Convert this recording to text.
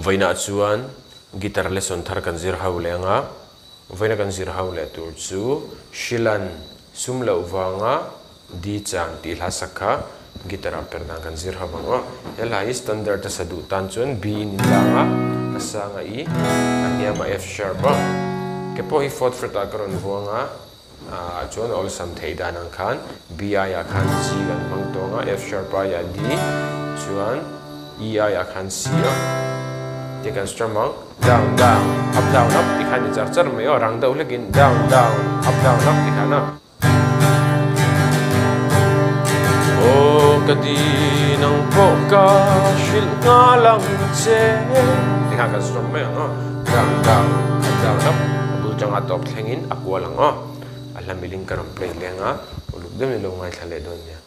Vaina chuan guitar lesson thar kan zir hau lenga vaina kan zir hau le tur chu shilan sumlo wanga di chang ti hla sakha guitar perdan kan zir hawanga helai standard sadu tan chuan b in langa asanga i aniama f sharp ke po hi fourth fret a karon wanga chuan all sam theidan ang khan b a khan c kan mangtonga f sharp ya d chuan e a khan c Dia kan strum down down up di kan jar me orang dah lagin down up di kana oh kadi nang poka shil ngalang che di kan strum me down up abu jang atop thlengin akwa lang alamiling karam play lenga uluk dem lo ngai thale don ya